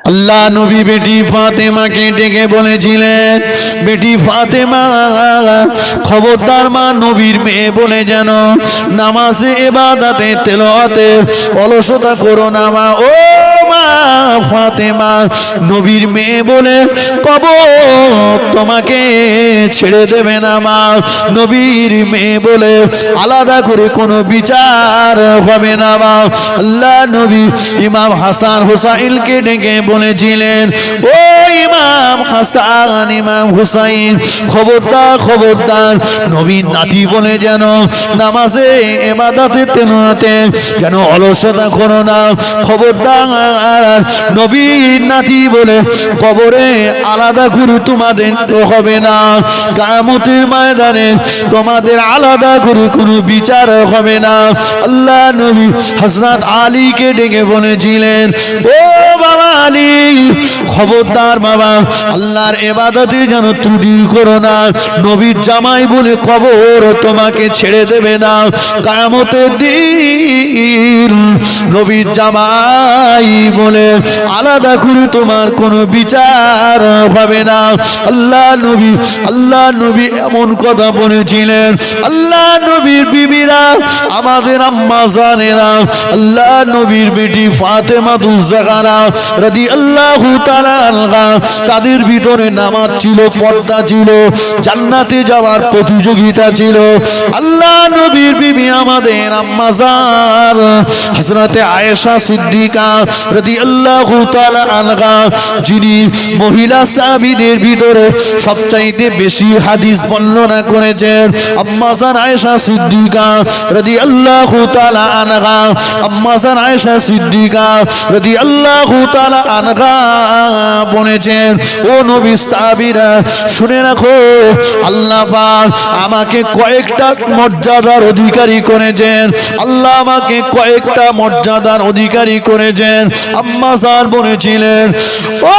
আল্লাহ নবী বেটি ফাতেমাকে ডেকে বলেছিলেন, বেটি ফাতেমা খবরদার মা নবীর মেয়ে বলে যেন নামাজে ইবাদতে তেলাওয়াতে অলসতা করো না মা। ও মা ফাতেমা, নবীর মেয়ে বলে কবর তোমাকে ছেড়ে দেবে না মা। নবীর মেয়ে বলে আলাদা করে কোনো বিচার হবে না মা। আল্লাহ নবী ইমাম হাসান হুসাইনকে ডেকে বলেছিলেন, ও ইমাম হাসান ইমাম হুসাইন, খবরদার খবরদার নবীর নাতি বলে যেন নামাজে ইবাদতে তেলাওয়াতে যেন অলসতা করো না। খবরদার নবীর নাতি বলে কবরে আলাদা করে তোমাদের হবে না। কিয়ামতের ময়দানে তোমাদের আলাদা করে কোনো বিচার হবে না। আল্লাহ নবী হযরত আলীকে ডেকে বলেছিলেন, ও বাবা আলী, খবরদার বাবা আল্লাহর ইবাদতে যেন ত্রুটি করো না। নবীর জামাই বলে কবর তোমাকে ছেড়ে দেবে না। কিয়ামতের দিন নবীর জামাই বলে আলাদা করে তোমার কোনো বিচার হবে না। আল্লাহ নবী এমন কথা বলেছিলেন। আল্লাহ নবীর বিবিরা, আমাদের আম্মা জানেরা, আল্লাহ নবীর বেটি ফাতেমা তুজ-জাহরা রাদিয়াল্লাহু তাআলা আনহা, তাদের ভিতরে নামাজ ছিল, পর্দা ছিল, জান্নাতে যাওয়ার প্রতিযোগিতা ছিল। আল্লাহ নবীর বিবি আমাদের আম্মা জান হযরতে আয়েশা সিদ্দিকা রাদিয়াল্লাহু তাআলা আনহা, যিনি মহিলা সাহাবীদের ভিতরে সবচাইতে বেশি হাদিস বর্ণনা করেছেন, আম্মা জান আয়েশা সিদ্দিকা রাদিয়াল্লাহু তাআলা আনহা, আম্মা জান আয়েশা সিদ্দিকা রাদিয়াল্লাহু তাআলা আনহা বলেছেন, ও নবী সাহাবীরা শুনে রাখো, আল্লাহ পাক আমাকে কয়েকটা মর্যাদার অধিকারী করেছেন। আল্লাহ আমাকে কয়েকটা মর্যাদার অধিকারী করেছেন। আম্মা জান বলেছিলেন, ও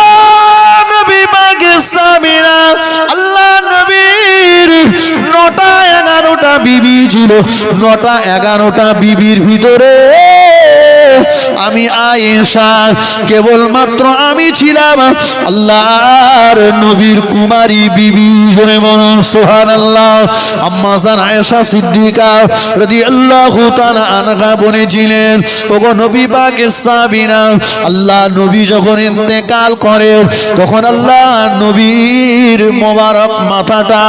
নবী পাকের সাহাবীরা, আল্লাহ নবীর 9টা 11টা বিবি ছিল। 9টা 11টা বিবির ভিতরে আমি আয়েশা কেবলমাত্র আমি ছিলাম আল্লাহর নবীর কুমারী বিবি। জোরে বলুন সুবহানাল্লাহ। আম্মা জান আয়েশা সিদ্দিকা রাদিয়াল্লাহু তাআলা আনহা বলেছিলেন, ওগো নবী পাকের সাহাবীরা, আল্লাহ নবী যখন ইন্তেকাল করে তখন আল্লাহ নবীর মোবারক মাথাটা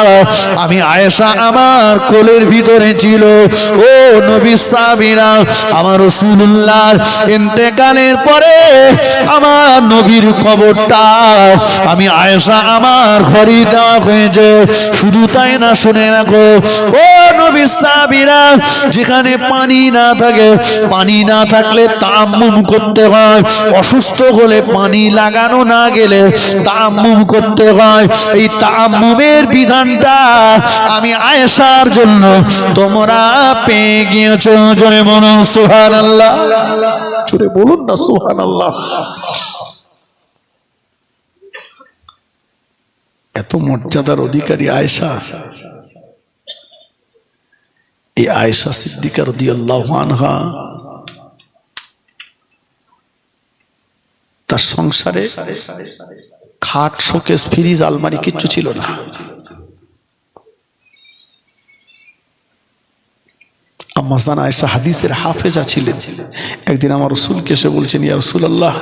আমি আয়েশা আমার কোলের ভিতরে ছিল। ও নবী সাহাবীরা, আমার রাসূলুল্লাহর ইন্তেকালের পরে আমার নবীর কবরটা আমি আয়েশা আমার ঘরে দেওয়া হয়েছে। শুধু তাই না, শুনে রাখো ও নবী সাহাবীরা, যেখানে পানি না থাকে, পানি না থাকলে তায়াম্মুম করতে হয়। অসুস্থ হলে পানি লাগানো না গেলে তায়াম্মুম করতে হয়। এই তায়াম্মুমের বিধানটা আমি আয়েশার জন্য তোমরা পেয়ে গিয়েছো। জোরে বলুন সুবহানাল্লাহ। জোরে বলুন না সুবহানাল্লাহ। এত মর্যাদার অধিকারী আয়েশা। এই আয়েশা সিদ্দিকা রাদিয়াল্লাহু আনহা তার সংসারে খাট, শোকেস, ফ্রিজ, আলমারি কিচ্ছু ছিল না। আম্মা জান আয়েশা হাদিসের হাফেজা ছিলেন। একদিন আমার রাসূলকে এসে বলছেন, ইয়া রাসূলুল্লাহ,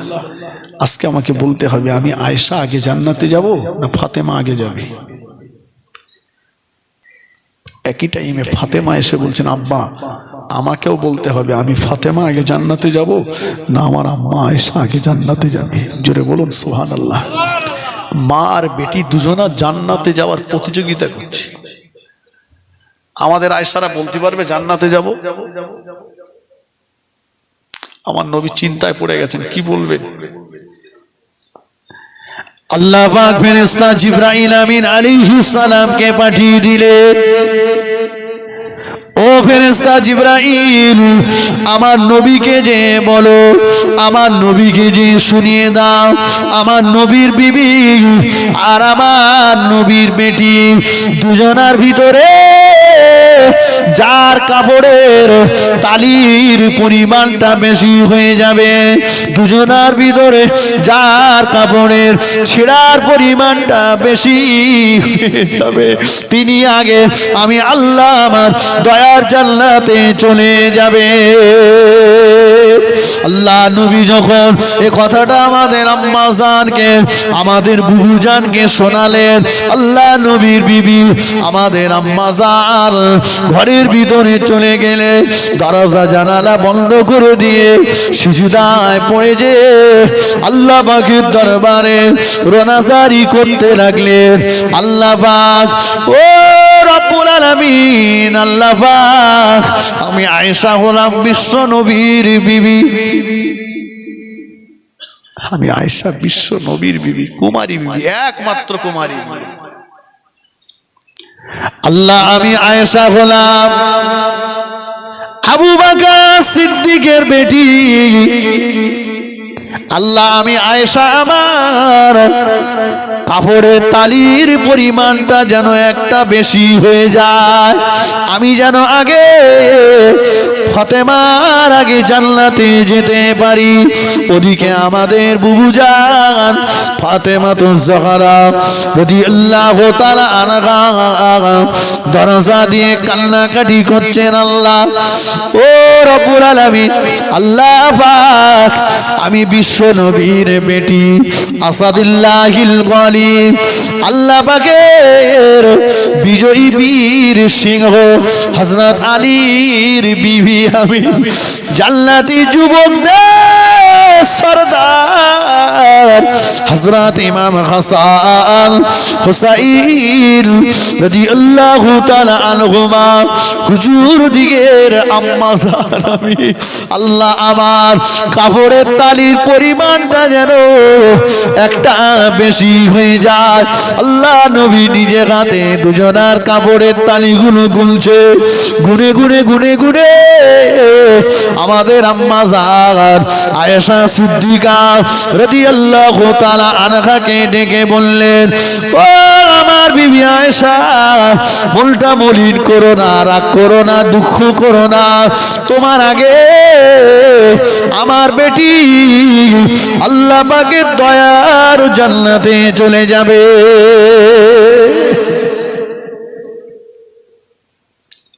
আজকে আমাকে বলতে হবে আমি আয়েশা আগে জান্নাতে যাব না ফাতেমা আগে যাবে। একই টাইমে ফাতেমা এসে বলছেন, আব্বা আমাকেও বলতে হবে আমি ফাতেমা আগে জান্নাতে যাব না আমার আম্মা আয়েশা আগে জান্নাতে যাবে। জোরে বলুন সুবহানাল্লাহ। মা আর বেটি দুজনা জান্নাতে যাওয়ার প্রতিযোগিতা করছে। আমাদের আয়েশারা বলতে পারবে জান্নাতে যাব? আমার নবী চিন্তায় পড়ে গেছেন, কি বলবেন। আল্লাহ পাক ফেরেশতা জিবরাইল আমিন আলাইহিস সালামকে পাঠিয়ে দিলেন। ও ফেরেশতা জিবরাইল, আমার নবীকে যে বলো, আমার নবীকে যে শুনিয়ে দাও, আমার নবীর বিবি আর আমার নবীর বেটি দুজনার ভিতরে যার কাপড়ের তালির পরিমাণটা বেশি হয়ে যাবে, দুজনার ভিতরে যার কাপড়ের ছেঁড়ার পরিমাণটা বেশি হয়ে যাবে, তিনি আগে, আমি আল্লাহ আমার দয়ার জান্নাতে চলে যাবে। আল্লাহ নবী যখন এ কথাটা আমাদের আম্মা জানকে, আমাদের বুবু জানকে শোনালেন, আল্লাহ নবীর বিবি আমাদের আম্মা জান ঘরের ভিতরে চলে গেলে দরজা জানালা বন্ধ করে দিয়ে সিজদায় পড়ে যে আল্লাহ পাকের দরবারে রোনাজারি করতে লাগলেন। আল্লাহ পাক, ও রব্বুল আলামিন, আল্লাহ পাক, আমি আয়েশা হলাম বিশ্ব নবীর বিবি, আমি আয়েশা বিশ্ব নবীর বিবি, কুমারী বিবি, একমাত্র কুমারী বিবি। আল্লাহ, আমি আয়েশা হলাম আবু বকর সিদ্দিকের বেটি। আল্লাহ, আমি আয়েশা আমার কাপড়ের তালির পরিমাণটা যেন একটা বেশি হয়ে যায়, আমি যেন আগে ফাতেমার আগে জান্নাতে যেতে পারি। ওদিকে আমাদের বুবু জান ফাতেমাতুজ জাহরা রাদিয়াল্লাহু তাআলা আনহা দরজা দিয়ে কান্নাকাটি করছেন। আল্লাহ, ও রব্বুল আলামিন, আল্লাহ পাক, আমি বিশ্ব নবীর বেটি আসাদুল্লাহিল গালিব, আল্লাহ পাকের বিজয়ী বীর সিংহ হযরত আলীর বিবি, আমি জান্নাতি যুবকদের সরদার হযরত ইমাম হাসান হুসাইন রাদিয়াল্লাহু তাআলা আনহুমা হুজুর দিগের আম্মা জান, আমি আল্লাহ আমার কাপড়ের তালির পরিমাণটা যেন একটা বেশি হয়ে যায়। আল্লাহ নবী নিজে হাতে দুজনার কাপড়ের তালিগুলো গুনছে, গুনে গুনে গুনে গুনে আমাদের আম্মা জান আয়েশা সিদ্দিকা রাদিয়াল্লাহু তাআলা আনহাকে ডেকে বললেন, ও আমার বিবি আয়েশা, মনটা মলিন করো না, রাগ করো না, দুঃখ করো না, তোমার আগে আমার বেটি আল্লাহ পাকের দয়ার জান্নাতে চলে যাবে।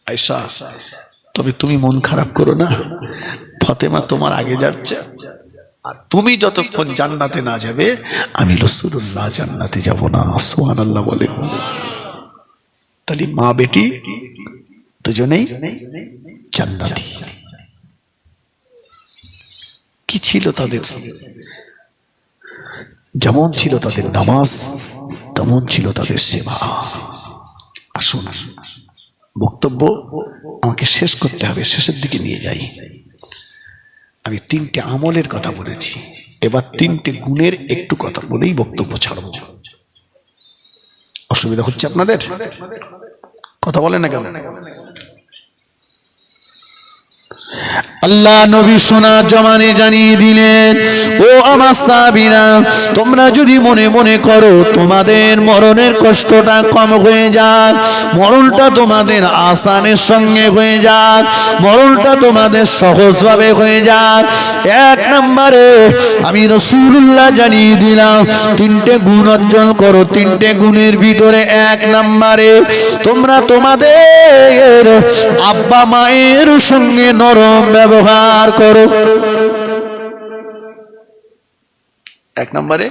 আয়েশা, তবে তুমি মন খারাপ করো না, ফাতেমা তোমার আগে যাচ্ছে, আর তুমি যতক্ষণ জান্নাতে না যাবে আমি রাসূলুল্লাহ জান্নাতে যাব না। সুবহানাল্লাহ বলে। তাহলে মা বেটি দুজনেই জান্নাতি। কি ছিল তাদের? যেমন ছিল তাদের নামাজ, তেমন ছিল তাদের সেবা। আসুন, বক্তব্য আমাকে শেষ করতে হবে, শেষের দিকে নিয়ে যাই। আমি 3টে আমলের কথা বলেছি, এবার 3টে গুণের একটু কথা বলেই বক্তব্য ছাড়ব। অসুবিধা হচ্ছে আপনাদের? কথা বলেন না কেন? আল্লাহ নবী সোনা জমানে জানিয়ে দিলেন, ও আমার সাহাবীরা, তোমরা যদি মনে মনে করো তোমাদের মরণের কষ্টটা কম হয়ে যাক, মরণটা তোমাদের আসানের সঙ্গে হয়ে যাক, মরণটা তোমাদের সহজভাবে হয়ে যাক, 1 নম্বরে আমি রাসূলুল্লাহ জানিয়ে দিলাম 3টে গুণ অর্জন করো। 3টে গুণের ভিতরে 1 নম্বরে তোমরা তোমাদের আব্বা মায়ের সঙ্গে নরম ব্যবহার করো। 1 নম্বরে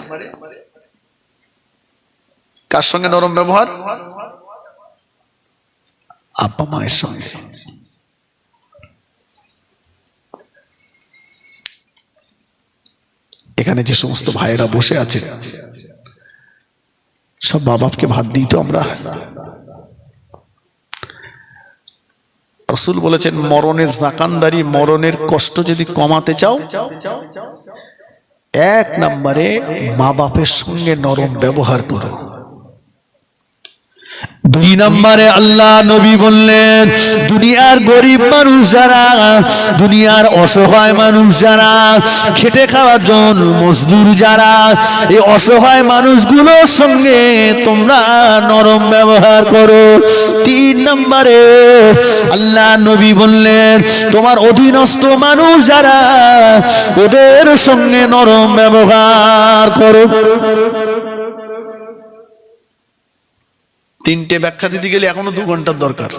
কার সঙ্গে নরম ব্যবহার? আব্বা মায়ের সঙ্গে। এখানে যে সমস্ত ভাইয়েরা বসে আছেন, সব বাবাকে ভাত দিই তো আমরা। রাসূল বলেছেন, মরণের জাকানদারি, মরণের কষ্ট যদি কমাতে চাও, 1 নম্বরে মা বাপের সঙ্গে নরম ব্যবহার করো। দুই নম্বরে আল্লাহ নবী বললেন, দুনিয়ার গরিব মানুষ যারা, দুনিয়ার অসহায় মানুষ যারা, খেটে খাওয়ার জন্য মজদুর যারা, এই অসহায় মানুষগুলোর সঙ্গে তোমরা নরম ব্যবহার করো। তিন নম্বরে আল্লাহ নবী বললেন, তোমার অধীনস্থ মানুষ যারা, ওদের সঙ্গে নরম ব্যবহার করো। তিনটে ব্যাখ্যা দিতে গেলে এখনো 2 ঘন্টার দরকার,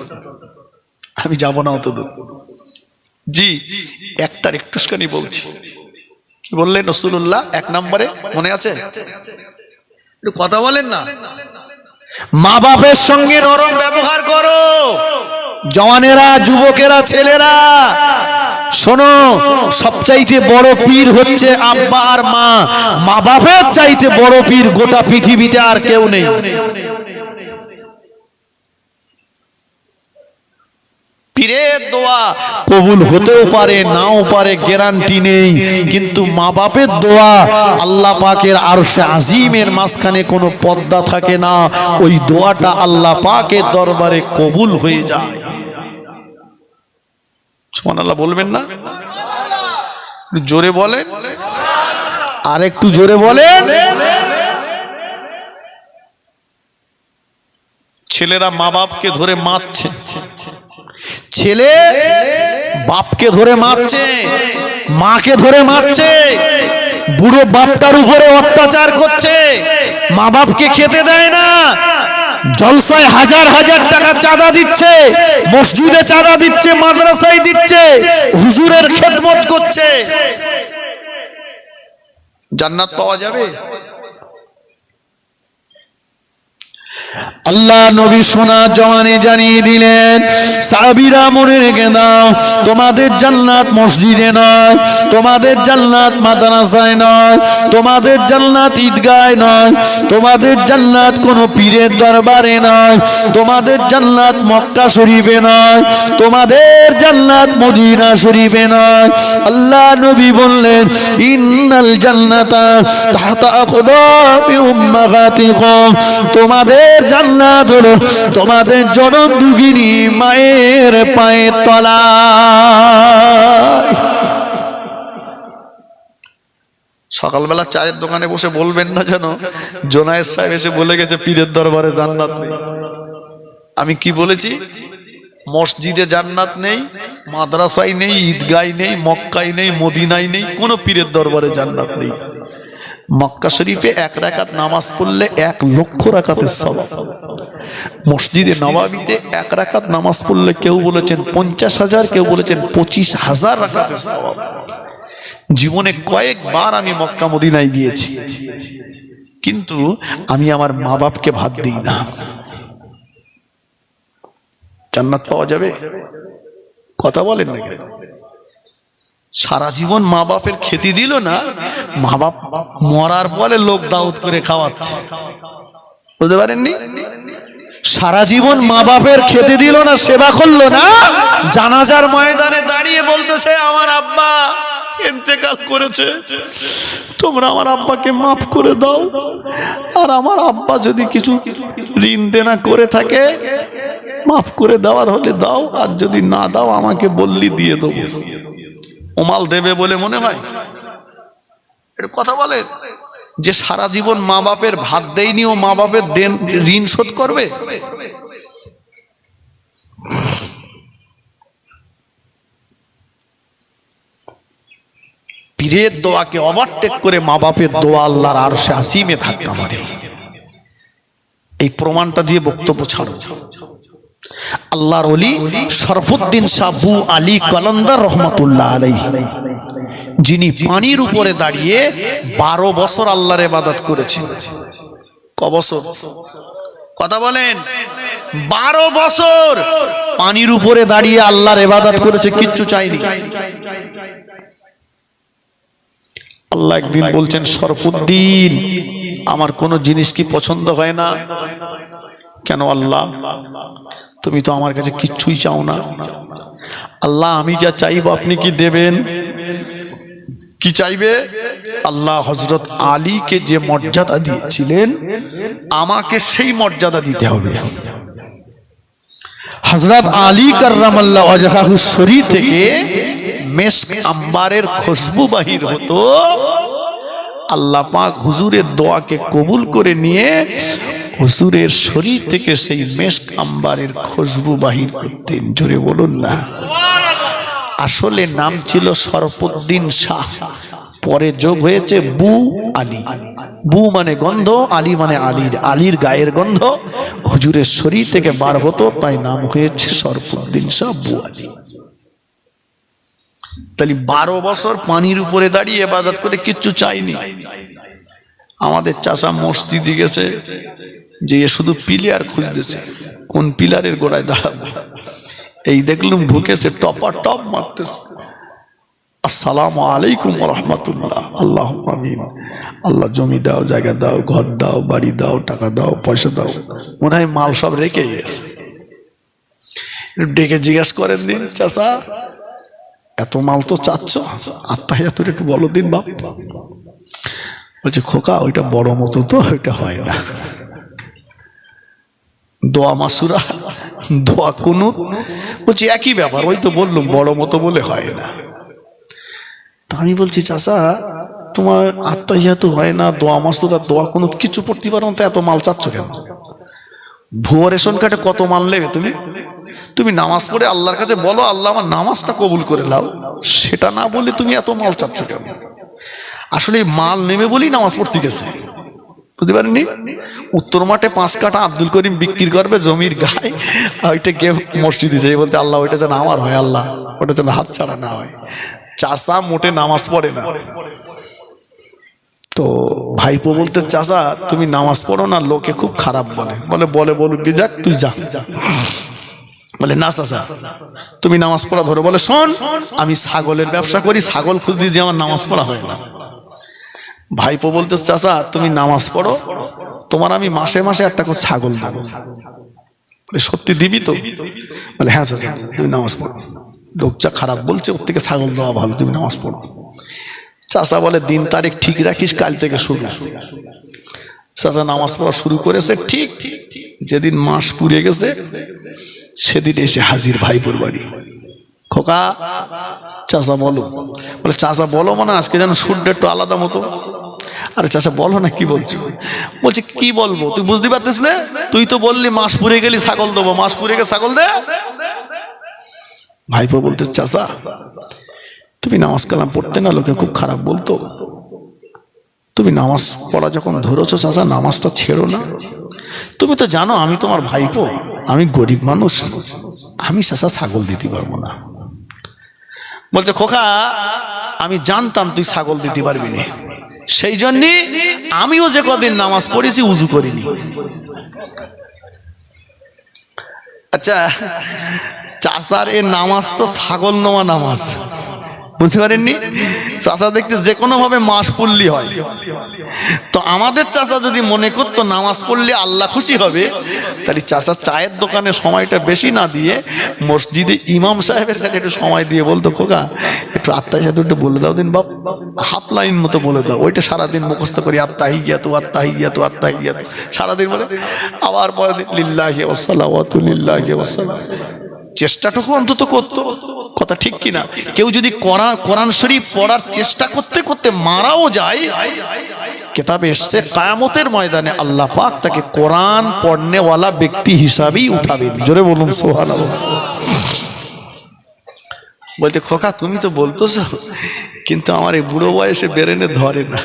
আমি যাব না অত দূর। জি, একটার একটুখানি বলছি। কি বললেন রাসূলুল্লাহ 1 নম্বরে? মনে আছে? একটু কথা বলেন না। মা বাপের সঙ্গে নরম ব্যবহার করো। জওয়ানেরা, যুবকেরা, ছেলেরা শোনো, সবচাইতে বড় পীর হচ্ছে আব্বা আর মা। মা বাপের চাইতে বড় পীর গোটা পৃথিবীতে আর কেউ নেই। পীরের দোয়া কবুল হতেও পারে, নাও পারে, গ্যারান্টি নেই, কিন্তু মা বাপের দোয়া আল্লাহ পাকের আরশে আজিমের মাঝখানে কোনো পর্দা থাকে না, ওই দোয়াটা আল্লাহ পাকের দরবারে কবুল হয়ে যায়। সুবহানাল্লাহ বলবেন না? জোরে বলেন, আর একটু জোরে বলেন। ছেলেরা মা বাপকে ধরে মারছে, ছেলে বাপকে ধরে মারছে, মাকে ধরে মারছে, বুড়ো বাপটার উপরে অত্যাচার করছে, মা বাপকে খেতে দেয় না, জলসায় হাজার হাজার টাকা চাঁদা দিচ্ছে, মসজিদে চাঁদা দিচ্ছে, মাদ্রাসায় দিচ্ছে, হুজুরের খেদমত করছে। জান্নাত পাওয়া যাবে? আল্লাহ নবী সোনা জওয়ানে জানিয়ে দিলেন, সাহাবীরা মনে রেখে দাও, তোমাদের জান্নাত মসজিদে নয়, তোমাদের জান্নাত মাদ্রাসায় নয়, তোমাদের জান্নাত ঈদগাহে নয়, তোমাদের জান্নাত কোনো পীরের দরবারে নয়, তোমাদের জান্নাত মক্কা শরীফে নয়, তোমাদের জান্নাত মদিনা শরীফে নয়। আল্লাহ নবী বললেন, ইন্নাল জান্নাতা তাহতা আকদামি উম্মাহাতিকুম, তোমাদের জান্নাত হলো তোমাদের জনম দুঃখিনী মায়ের পায়ের তলায়। সকালবেলা চায়ের দোকানে বসে বলবেন না যেন জোনায়েদ সাহেব এসে বলে গেছে পীরের দরবারে জান্নাত নেই। আমি কি বলেছি? মসজিদে জান্নাত নেই, মাদ্রাসায় নেই, ঈদগায় নেই, মক্কায় নেই, মদিনায় নেই, কোনো পীরের দরবারে জান্নাত নেই। মক্কা শরীফে 1 রাকাত নামাজ পড়লে 1 লক্ষ রাকাতের সওয়াব। মসজিদে নববীতে 1 রাকাত নামাজ পড়লে কেউ বলেছেন 50,000, কেউ বলেছেন 25,000 রাকাতের সওয়াব। জীবনে কয়েকবার আমি মক্কা মদিনায় গিয়েছি, কিন্তু আমি আমার মা বাপকে ভাত দিই না। জান্নাত পাওয়া যাবে? কথা বলেন না কেন? সারা জীবন মা বাপের খেতে দিল না, মা বাপ মরার পরে লোক দাওয়াত করে খাওয়াচ্ছে। বুঝতে পারেননি? সারা জীবন মা বাপের খেতে দিল না, সেবা করলো না, জানাজার ময়দানে দাঁড়িয়ে বলতেছে আমার আব্বা ইন্তেকাল করেছে, তোমরা আমার আব্বাকে মাফ করে দাও, আর আমার আব্বা যদি কিছু ঋণ দেনা করে থাকে মাফ করে দেওয়ার হলে দাও, আর যদি না দাও আমাকে বললি দিয়ে দেবো। ওমাল দেবে বলে মনে হয়? এটা কথা বলে যে সারা জীবন মা বাপের ভাত দেয়নি, ও মা বাপের ঋণ শোধ করবে? পীরের দোয়াকে ওভারটেক করে মা বাপের দোয়া আল্লাহর আরশে আসিমে ধাক্কা মারে। এই প্রমাণটা দিয়ে বক্তব্য ছাড়ো। আল্লাহর ওলি শরফুদ্দিন শাহ বু আলী কলন্দর রহমতুল্লাহ আলাইহি, যিনি পানির উপরে দাঁড়িয়ে 12 বছর আল্লাহর ইবাদত করেছেন। ক বছর? কথা বলেন। 12 বছর পানির উপরে দাঁড়িয়ে আল্লাহর ইবাদত করেছে, কিচ্ছু চাইনি। আল্লাহ একদিন বলছেন, শরফুদ্দিন আমার কোনো জিনিস কি পছন্দ হয় না? কেন আল্লাহ? তুমি তো আমার কাছে কিচ্ছুই চাও না। আল্লাহ আমি যা চাইবো আপনি কি দেবেন? কি চাইবে? আল্লাহ হযরত আলীকে যে মর্যাদা দিয়েছিলেন আমাকে সেই মর্যাদা দিতে হবে। হযরত আলী কাররামাল্লাহু ওয়াজহাহু শরীর থেকে মেশক আম্বারের খুশবু বাহির হতো। আল্লাহ পাক হুজুরের দোয়াকে কবুল করে নিয়ে হুজুরের শরীর থেকে সেই মেশক আম্বারের খুশবু বাহির করতেন। জোরে বলুন না। আসলে নাম ছিল শরফুদ্দিন শাহ, পরে যোগ হয়েছে বু আলী। বু মানে গন্ধ, আলী মানে আলীর, আলীর গায়ের গন্ধ হুজুরের শরীর থেকে বার হতো, তাই নাম হয়েছে শরফুদ্দিন শাহ বু আলী। তাহলে 12 বছর পানির উপরে দাঁড়িয়ে ইবাদত করে কিচ্ছু চাইনি। আমাদের চাচা মসজিদে গেছে যে শুধু পিলার খুঁজতেছে, কোন পিলারের গোড়ায় দাঁড়াবো। এই দেখলুম ঢুকেছে, টপা টপ মারতেছে, আসসালামু আলাইকুম ওয়া রাহমাতুল্লাহ, আল্লাহ আমিন। আল্লাহ জমি দাও, জায়গা দাও, ঘর দাও, বাড়ি দাও, টাকা দাও, পয়সা দাও। মনে হয় মাল সব রেখে গেছে। ডেকে জিজ্ঞেস করেন, দিন চাচা এত মাল তো চাচ্ছ, আত্মাহিয়াতুর একটু বলো দিন বাপ। বলছে খোকা ওইটা বড় মতো তো, ওইটা হয় না। দোয়া মাসুরা, দোয়া কুনুত, বলছি একই ব্যাপার। ওই তো বললুম বড় মতো বলে হয় না। তা আমি বলছি চাচা তোমার আত্মাহিয়াতু হয় না, দোয়া মাসুরা, দোয়া কুনুত কিছু পড়তে পারো না, এত মাল চাচ্ছ কেন? ভুয়ো রেশন কার্ডে কত মাল নেবে তুমি? তুমি নামাজ পড়ে আল্লাহর কাছে বলো আল্লাহ আমার নামাজটা কবুল করে নাও, সেটা না বলে তুমি এত মাল চাচ্ছ কেন? আসলে মাল নেবে বলেই নামাজ পড়তে গেছে, বুঝতে পারেননি? উত্তর মাঠে 5 কাঠা আব্দুল করিম বিক্রি করবে জমির গায়ে, ওইটা গিয়ে মসজিদে যাই বলতে আল্লাহ ওইটা যেন আমার হয়, আল্লাহ ওটা যেন হাত ছাড়া না হয়। চাচা মোটে নামাজ পড়ে না। তো ভাইপো বলতে চাচা তুমি নামাজ পড়ো না, লোকে খুব খারাপ বলে। বলে বলুক কি যাক, তুই যা। বলে না চাচা তুমি নামাজ পড়া ধরো। বলে শোন আমি ছাগলের ব্যবসা করি, ছাগল খুঁজতে যে আমার নামাজ পড়া হয় না। ভাইপো বলতে চাচা তুমি নামাজ পড়ো, তোমার আমি মাসে মাসে একটা করে ছাগল দেবো। সত্যি দিবি তো? বলে হ্যাঁ চাচা তুমি নামাজ পড়ো, লোক যা খারাপ বলছে ওর থেকে ছাগল দেওয়া ভালো, তুমি নামাজ পড়ো। চাচা বলে দিন তারিখ ঠিক রাখিস, কাল থেকে শুরু। চাচা নামাজ পড়া শুরু করেছে, ঠিক যেদিন মাস পুড়ে গেছে সেদিন এসে হাজির ভাইপোর বাড়ি। খোকা চাচা বলো। বলে চাচা বলো মানে আজকে যেন সুরটা একটু আলাদা মতো। আরে চাচা বলো না, কি বলছো? বলছে কি বলবো তুই বুঝতে পারতিস না? তুই তো বললি মাস পুড়ে গেলি ছাগল দেবো, মাস পুড়ে গেলে ছাগল দে। ভাইপো বলতে চাচা তুমি নামাজ কালাম পড়তে না, লোকে খুব খারাপ বলতো, তুমি নামাজ পড়া যখন ধরেছো চাচা নামাজটা ছেড়ো না। তুমি তো জানো আমি তোমার ভাইপো, আমি গরিব মানুষ, আমি চাচা ছাগল দিতে পারবো না। বলছে খোকা আমি জানতাম তুই ছাগল দিতে পারবি না, সেই জন্য আমিও যে কদিন নামাজ পড়েছি উজু করিনি। আচ্ছা চাচার এ নামাজ তো ছাগল নেওয়া নামাজ, বুঝতে পারেননি? চাচা দেখতে যে কোনো ভাবে মাস পড়লি হয়। তো আমাদের চাচা যদি মনে করতো নামাজ পড়লে আল্লাহ খুশি হবে, তাহলে চাচা চায়ের দোকানে সময়টা বেশি না দিয়ে মসজিদে ইমাম সাহেবের কাছে একটু সময় দিয়ে বলতো খোকা একটু আত্মাহিয়াতু একটু বলে দাও দিন বাপ, হাফ লাইন মতো বলে দাও। ওইটা সারাদিন মুখস্থ করি আত্তাহিয়াতু আত্তাহিয়াতু আত্তাহিয়াতু সারাদিন বলে, আবার পরে লিল্লাহি ওয়া সালাওয়াতু লিল্লাহি ওয়া সালাম। চেষ্টাটুকু অন্তত করতো, কথা ঠিক কিনা? কেউ যদি কোরআন শরীফ পড়ার চেষ্টা করতে করতে মারাও যায়, কিতাবে এসেছে কিয়ামতের ময়দানে আল্লাহ পাক তাকে কোরআন পড়নেওয়ালা ব্যক্তি হিসাবেই উঠাবেন। জোরে বলুন সুবহানাল্লাহ। বলতে খোকা তুমি তো বলতেছ, কিন্তু আমার এই বুড়ো বয়সে বেরেনে ধরে না।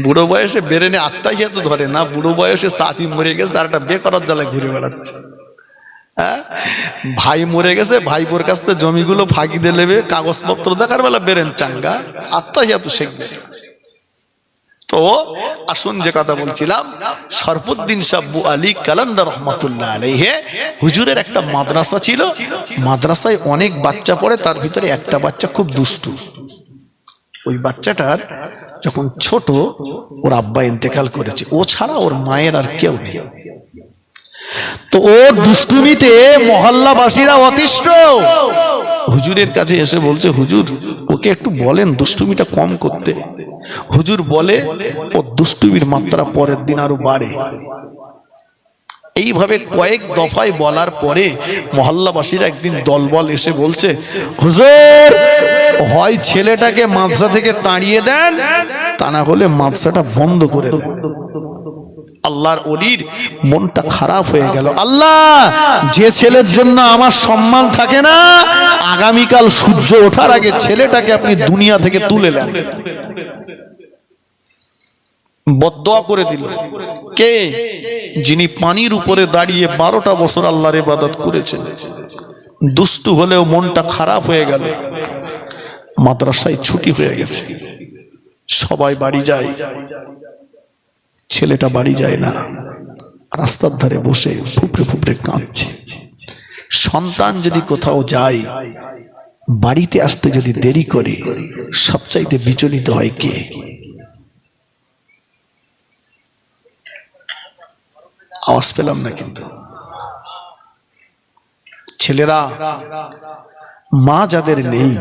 বুড়ো বয়সে বেরেনে আত্মাহিয়াতু ধরে না, বুড়ো বয়সে চাচি মরে গেছে আর একটা বেকারের জ্বালায় ঘুরে বেড়াচ্ছে। ভাই মরে গেছে, ভাইপোর কাছ থেকে জমিগুলো ফাঁকি দিয়ে নেবে, কাগজপত্র দেখার বেলা বেরেন চাঙ্গা, আত্মাহিয়াতু শিখবে। তো আসুন যে কথা বলছিলাম, শরফুদ্দিন শাহ বু আলী কালান্দার রহমাতুল্লাহ আলাইহি হুজুরের একটা মাদ্রাসা ছিল। মাদ্রাসায় অনেক বাচ্চা পড়ে, তার ভিতরে একটা বাচ্চা খুব দুষ্টু। ওই বাচ্চাটার যখন ছোট ওর আব্বা ইন্তেকাল করেছে, ও ছাড়া ওর মায়ের আর কেউ নেই। তো ওর দুষ্টুমিতে মহল্লাবাসীরা অতিষ্ঠ। হুজুরের কাছে এসে বলছে হুজুর ওকে একটু বলেন দুষ্টুমিটা কম করতে। হুজুর বলে ও দুষ্টুমির মাত্রা পরের দিন আরো বাড়ে। এইভাবে কয়েক দফায় বলার পরে মহল্লাবাসীরা একদিন দলবল এসে বলছে, হুজুর হয় ছেলেটাকে মাদ্রাসা থেকে তাড়িয়ে দেন, তা না হলে মাদ্রাসাটা বন্ধ করে দেন। আল্লাহর ওলির মনটা খারাপ হয়ে গেল। আল্লাহ, যে ছেলের জন্য আমার সম্মান থাকে না, আগামীকাল সূর্য ওঠার আগে ছেলেটাকে আপনি দুনিয়া থেকে তুলে নেন। বদদোয়া করে দিল কে? যিনি পানির উপরে দাঁড়িয়ে 12টা বছর আল্লাহর ইবাদত করেছেন। দুষ্টু হলেও মনটা খারাপ হয়ে গেল। মাদ্রাসায় ছুটি হয়ে গেছে, সবাই বাড়ি যায়, ছেলেটা বাড়ি যায় না, রাস্তার ধারে বসে ফুপড়ে ফুপড়ে কাঁদছে। সন্তান যদি কোথাও যায়, বাড়িতে আসতে যদি দেরি করে, সবচাইতে বিচলিত হয় কে? আওয়াজ পেলাম না কিন্তু। ছেলেরা, মা যাদের নেই,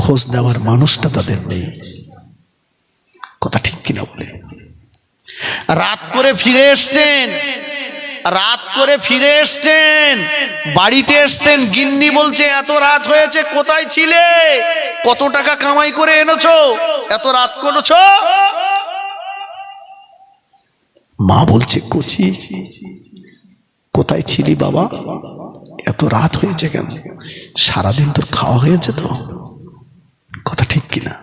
খোঁজ নেওয়ার মানুষটা তাদের নেই। কথা ঠিক কিনা বলে? রাত করে ফিরে এসছেন, রাত করে ফিরে এসছেন, বাড়িতে এসছেন, গিন্নি বলছে এত রাত হয়েছে কোথায় ছিলে, কত টাকা কামাই করে এনেছো, এত রাত করেছো? মা বলছে, কচি কোথায় ছিলি বাবা, এত রাত হয়েছে কেন? সারাদিন তোর খাওয়া হয়েছে তো? কথা ঠিক কিনা?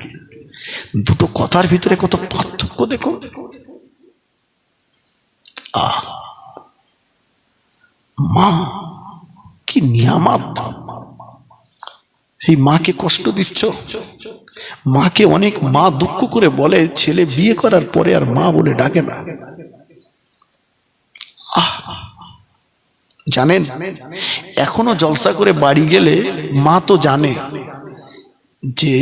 দুটো কথার ভিতরে কত পার্থক্য দেখো। মা কি নিয়ামত, সেই মাকে কষ্ট দিচ্ছ। মাকে অনেক মা দুঃখ করে বলে, ছেলে বিয়ে করার পরে আর মা বলে ডাকে না। জানেন, এখনো জলসা করে বাড়ি গেলে মা তো জানে যে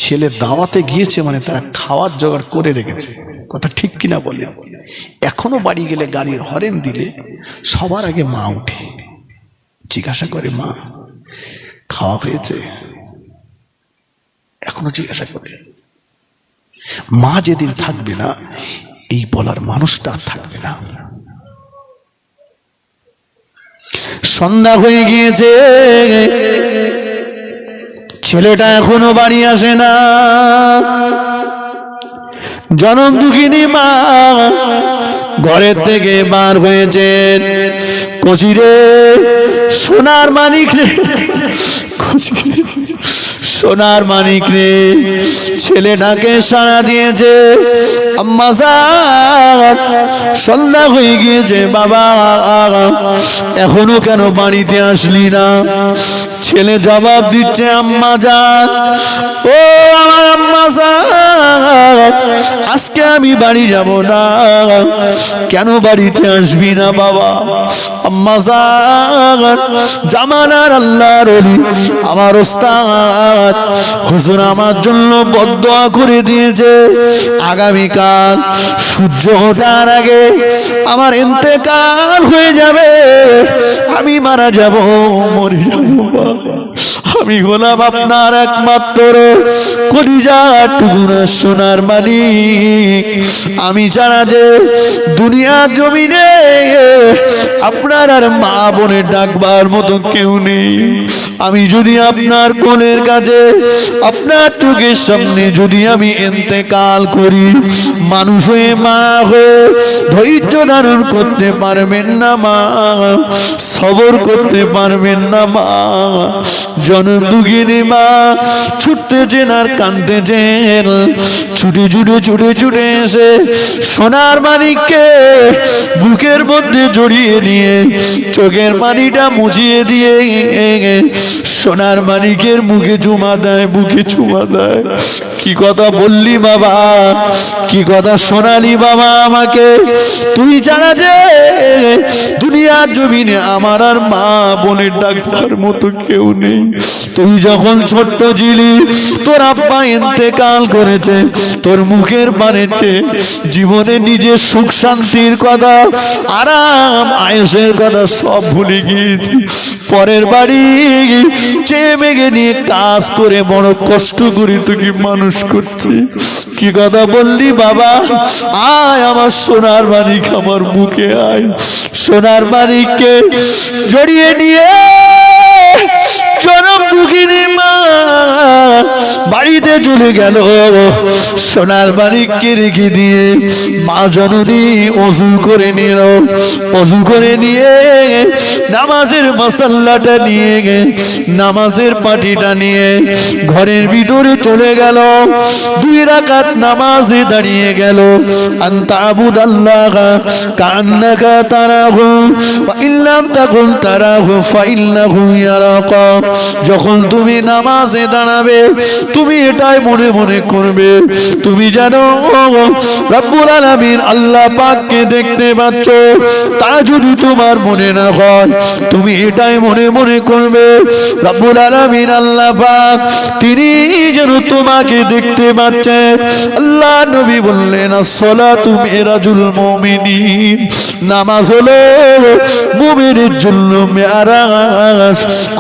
ছেলে দাওয়াতে গিয়েছে, মানে তারা খাওয়ার জোগাড় করে রেখেছে। কথা ঠিক কিনা বলে? এখনো বাড়ি গেলে গাড়ির হরেন দিলে সবার আগে মা উঠে, জিজ্ঞাসা করে, মা খাওয়া হয়েছে? এখনো জিজ্ঞাসা করে। মা যেদিন থাকবে না, এই বলার মানুষটা থাকবে না। সন্ধ্যা হয়ে গিয়েছে, ছেলেটা এখনো বাড়ি আসে না। জনম দুঃখিনী মা ঘরের থেকে বার হয়েছেন। কচিরে সোনার মানিক রে, সোনার মানিক রে, ছেলেটাকে সাড়া দিয়েছে। আম্মা জান, সন্ধ্যা হয়ে গিয়েছে বাবা, এখনো কেন বাড়িতে আসলি না? ছেলে জবাব দিচ্ছে, আম্মা জান, ও আমার আম্মা জান, আজকে আমি বাড়ি যাব না। কেন বাড়িতে আসবি না বাবা? আম্মা জান, জামানার আল্লাহর ওলি আমার ওস্তাদ হুজুর আমার জন্য বদদোয়া করে দিয়েছে, আগামীকাল সূর্য ওঠার আগে আমার ইন্তেকাল হয়ে যাবে, আমি মারা যাব, মরে যাব। আমি হলাম আপনার একমাত্র কলিজার টুকরা সোনার মালিক। আমি ছাড়া যে দুনিয়া জমিনে আপনার আর মা বোনের ডাকবার মতো কেউ নেই। আমি যদি আপনার কোলের কাছে, আপনার চোখের সামনে যদি আমি ইন্তেকাল করি, মানুষ হয়ে মা হয়ে ধৈর্য ধারণ করতে পারবেন না মা, সবর করতে পারবেন না মা। জনম দুঃখিনী মা ছুটতেছেন আর কাঁদতেছেন। ছুটে ছুটে ছুটে ছুটে এসে সোনার মানিককে বুকের মধ্যে জড়িয়ে নিয়ে চোখের পানিটা মুছিয়ে দিয়ে সোনার মানিকের মুখে চুমা দেয়, বুকে চুমা দেয়। কি কথা বললি বাবা, কি কথা শোনালি বাবা আমাকে? তুই জানা যে দুনিয়ার জমিনে আমার আর মা বোনের ডাকবার মতো কেউ নেই। তুই যখন ছোট্ট ছিলি, তোর আব্বা ইন্তেকাল করেছে, তোর মুখের পানেছে জীবনে নিজের সুখ শান্তির কথা, আরাম আয়েশের কথা সব ভুলে গিয়েছি। পরের বাড়ি চেয়ে মেঘে নিয়ে কাজ করে বড় কষ্ট করে তোকে মানুষ করছি। কি কথা বললি বাবা? আয় আমার সোনার মানিক, আমার বুকে আয়। সোনার মানিককে জড়িয়ে নিয়ে জনম দুঃখিনী মা বাড়িতে চলে গেল। সোনার মানিককে রেখে দিয়ে মা জননী ওযু করে নিল। ওযু করে নিয়ে নামাজের মাসাল্লাটা নিয়ে নামাজের পাটিটা নিয়ে ঘরের ভিতরে চলে গেল। 2 রাকাত নামাজে দাঁড়িয়ে গেল। আনতা আবুদাল্লাহ কান্নাকা তারাহু ওয়া ইল্লাম তাকুন তারাহু ফাইন্নাহু ইয়ারাকা। যখন তুমি নামাজে দাঁড়াবে তুমি এটাই মনে মনে করবে তুমি জানো রব্বুল আলামিন আল্লাহ পাককে দেখতে পাচ্ছ। তা যদি তোমার মনে না হয় তুমি এটাই মনে মনে করবে রব্বুল আলামিন আল্লাহ পাক তিনি যেন তোমাকে দেখতে পাচ্ছেন। আল্লাহ নবী বললেন আসসালাতু মিরাজুল মুমিনিন, নামাজ হলো মুমিনের জন্য মেরাজ।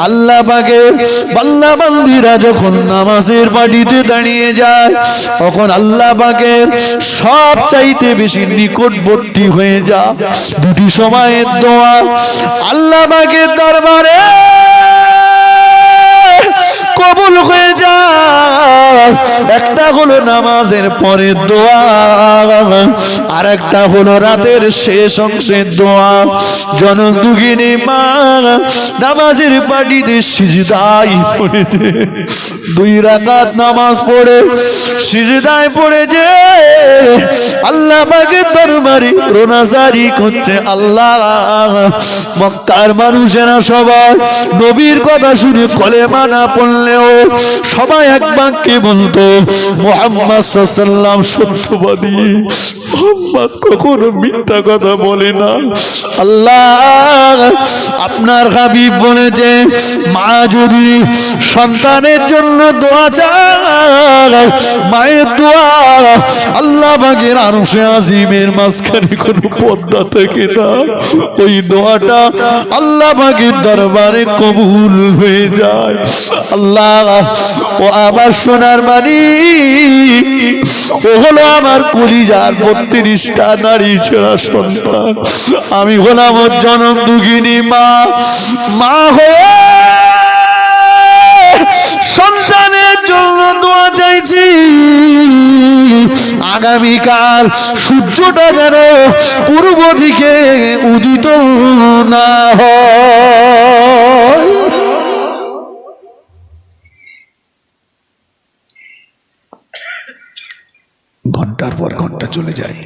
আল্লাহ পাকের বান্দা বান্দীরা যখন নামাজের পাটিতে দাঁড়িয়ে যায় তখন আল্লাহ পাকের সব চাইতে বেশি নিকটবর্তী হয়ে যায়। 2টি সময়ের দোয়া আল্লাহ পাকের দরবারে কবুল হয়ে যায়। একটা হলো নামাজের পরের দোয়া, আর একটা হলো রাতের শেষ অংশের দোয়া। জনম দুঃখিনী মা নামাজের পাটিতে সিজদায় পড়েছে। 2 রাকাত নামাজ পড়ে সিজদায় পড়েছে। আল্লাহ পাকের দরবারে রোনাজারি করছে। আল্লাহ মক্কার মানুষেরা সবাই নবীর কথা শুনে কলেমা না পড়লেও সবাই এক বাক্যে বলতো মুহাম্মদ সাল্লাল্লাহু আলাইহি ওয়াসাল্লাম সত্যবাদী, মুহাম্মদ কখনো মিথ্যা কথা বলে না। আল্লাহ আপনার হাবিব বলেছে মা যদি সন্তানের জন্য দোয়া চায় মায়ের দোয়া আল্লাহ পাকের আরশে আজিমের মাঝখানে কোনো পর্দা থাকে না। ওই দোয়াটা আল্লাহ পাকের দরবারে কবুল হয়ে যায়। আল্লাহ ও আমার সোনার মানিক, ও হলো আমার কলিজার 32টা নারী ছেড়া সন্তান। আমি হলাম ওর জনম দুঃখিনী মা। মা হয়ে সন্তানের জন্য দোয়া চাইছি আগামীকাল সূর্যটা যেন পূর্ব দিকে উদিত না হয়। ঘন্টার পর ঘন্টা চলে যায়,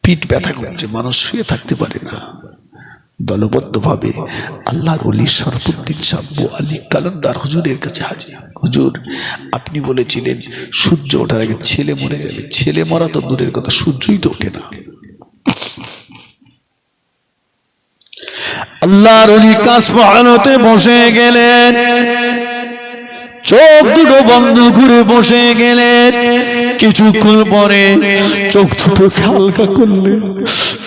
পিঠ ব্যথা করছে, মানুষ শুয়ে থাকতে পারে না। দলবদ্ধভাবে আল্লাহর ওলি শরফুদ্দিন সাব্বু আলী কালান্দার হুজুরের কাছে হাজির। হুজুর, আপনি বলেছিলেন সূর্য ওঠার আগে ছেলে মরে যাবে। ছেলে মরা তো দূরের কথা, সূর্যই তো ওঠে না। আল্লাহর ওলি কাশফানতে বসে গেলেন, চোখ দুটো বন্ধ করে বসে গেলেন। কিছুক্ষণ পরে চোখ দুটোকে আলগা করলেন,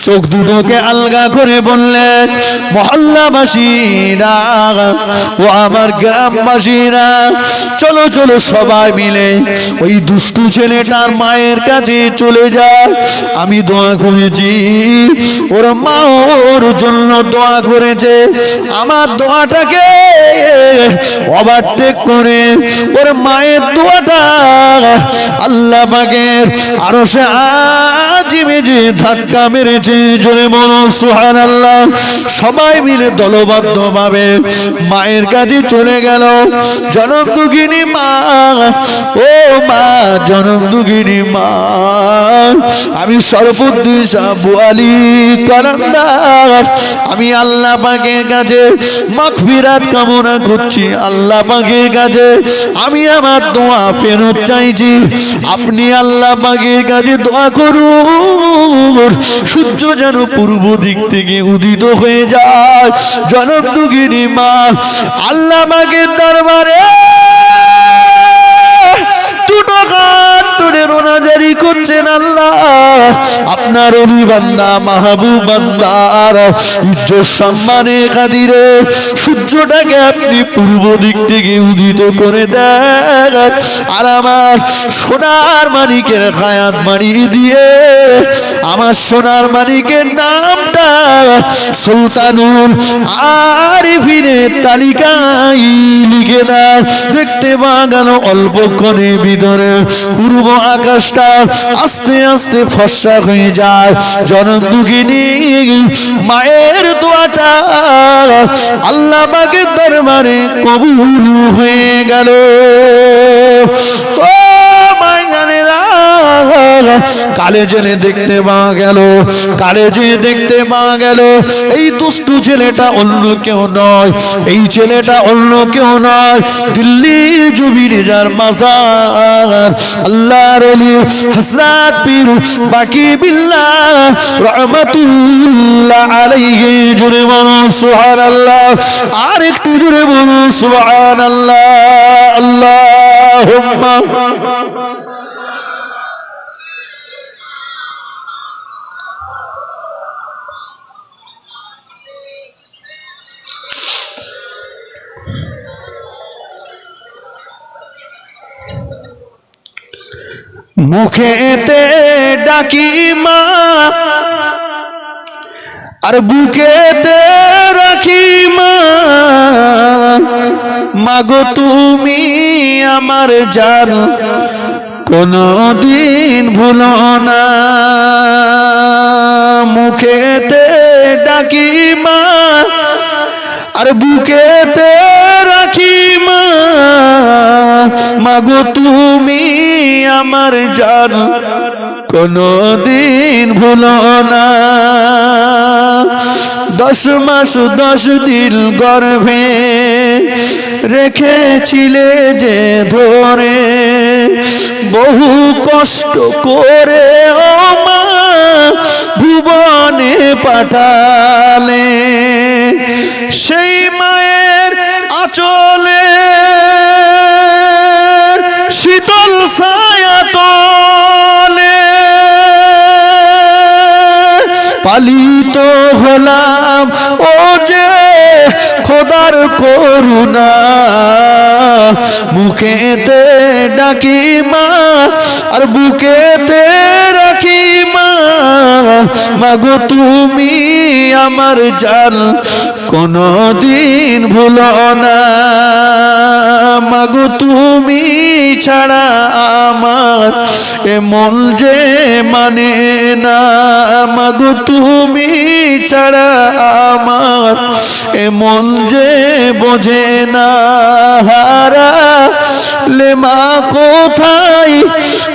চোখ দুটোকে আলগা করে বললেন মহল্লাবাসীরা ও আমার গ্রামবাসীরা, চলো চলো সবাই মিলে ওই দুষ্টু ছেলেটার মায়ের কাছে চলে যায়। আমি দোয়া করেছি, ওর মা ওর জন্য দোয়া করেছে। আমার দোয়াটাকে ওভারটেক করে ওর মায়ের দোয়াটা আল্লাহ পাকের আরশে আজিমে যে ধাক্কা মেরেছে, জোরে বলো সুবহানাল্লাহ। সবাই মিলে দলবদ্ধভাবে মায়ের কাছে চলে গেল। জনম দুঃখিনী মা, ও মা জনম দুঃখিনী মা, আমি শরফুদ্দিন সাব্বু আলী কালান্দার, আমি আল্লাহ পাকের কাছে মাগফিরাত কামনা করছি। আল্লাহ পাকের কাছে আমি আমার দোয়া ফেরত চাইছি। আপনি আল্লাহ পাকের কাছে দোয়া করুন সূর্য যেন পূর্ব দিক থেকে উদিত হয়ে যায়। জনম দুঃখিনী মা আল্লাহ পাকের দরবারে দুটো হাত তুলে রোনাজারি করছেন। আল্লাহ আপনার ওলি বান্দা মাহবুব বান্দার ইজ্জত সম্মানে খাতিরে সূর্যটাকে আপনি পূর্ব দিক থেকে উদিত করে দেন আর আমার সোনার মানিকের খায়াত বাড়িয়ে দিয়ে আমার সোনার মানিকের নামটা সুলতানুল আরিফিনের তালিকায় লিখে দেন। দেখতে পাওয়া অল্পক্ষণের ভিতরে পূর্ব আকাশটা আস্তে আস্তে ফর্সা হয়ে যায়। জনম দুঃখিনী মায়ের দোয়াটা আল্লাহ পাকের দরবারে কবুল হয়ে গেল। ও মায়েরা কালে জেনে দেখতে পাওয়া গেল, কালে যে দেখতে পাওয়া গেল এই দুষ্টু ছেলেটা অন্য কেউ নয়, এই ছেলেটা অন্য কেউ নয়, দিল্লি জুবিনে যার মাজার আল্লাহর ওলি হযরত পীর বাকি বিল্লাহ রহমাতুল্লাহ আলাইহি। জোরে বলুন সুবহানাল্লাহ, আর একটু জোরে বলুন সুবহানাল্লাহ। আল্লাহুম্মা মুখেতে ডাকি মা আর বুকেতে রাখি মা, মাগো তুমি আমার জান কোনদিন ভুলো না। মুখেতে ডাকি মা আর বুকেতে রাখি মা, মাগো তুমি আমার জান কোনদিন ভুলো না। 10 মাস 10 দিন গর্ভে রেখেছিলে যে ধরে, বহু কষ্ট করে ও মা ভুবনে পাঠালে, সেই মায়ের আঁচলে শীতল ছায়া তলে পালিত হলাম ও যে খোদার করুণা। মুখেতে ডাকি মা আর বুকেতে রাখি মা, মাগো তুমি আমার জান কোনদিন ভুলো না। মাগো তুমি ছাড়া আমার এ মন যে মানে না, মাগো তুমি ছাড়া আমার এ মন যে বোঝে না। হারালে মা কোথায়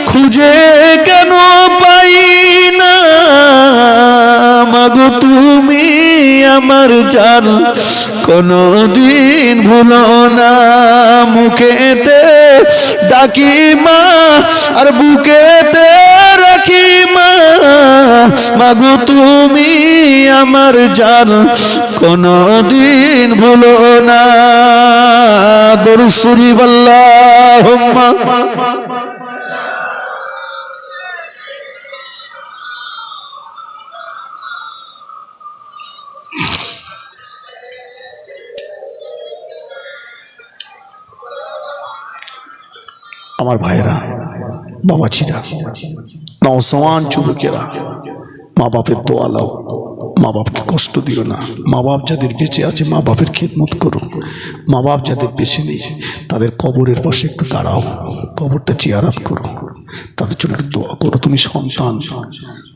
খুঁজে কেন পাই না, মাগো তুমি আমার জান কোনদিন ভুলো না। মুখেতে ডাকি মা আর বুকেতে রাখি মা, মাগো তুমি আমার জান কোনদিন ভুলো না। দরুদ শরীফ আল্লাহুম্মা আমার ভাইরা, বাবাজিরা, নওজওয়ান যুবকেরা, মা বাপের দোয়া লাও, মা বাপকে কষ্ট দিও না। মা বাপ যাদের বেঁচে আছে মা বাপের খেদমত করো, মা বাপ যাদের বেঁচে নেই তাদের কবরের পাশে একটু দাঁড়াও, কবরটা চেয়ার আপ করো, তাদের জন্য একটু দোয়া করো। তুমি সন্তান,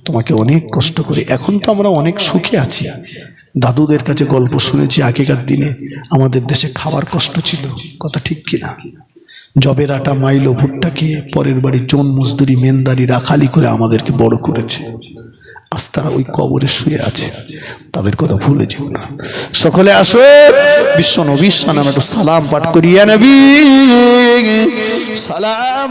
তোমাকে অনেক কষ্ট করে, এখন তো আমরা অনেক সুখে আছি। দাদুদের কাছে গল্প শুনেছি আগেকার দিনে আমাদের দেশে খাবার কষ্ট ছিল, কথা ঠিক কিনা? জবের আটা মাইলো ভুট্টা খেয়ে পরের বাড়ি জন মজদুরি মেনদারি রাখালি করে আমাদেরকে বড় করেছে। আজ তারা ওই কবরে শুয়ে আছে, তাদের কথা ভুলে যেও না। সকলে আসো বিশ্ব নবীর সালাম একটু সালাম পাঠ করিয়া নবী সালাম।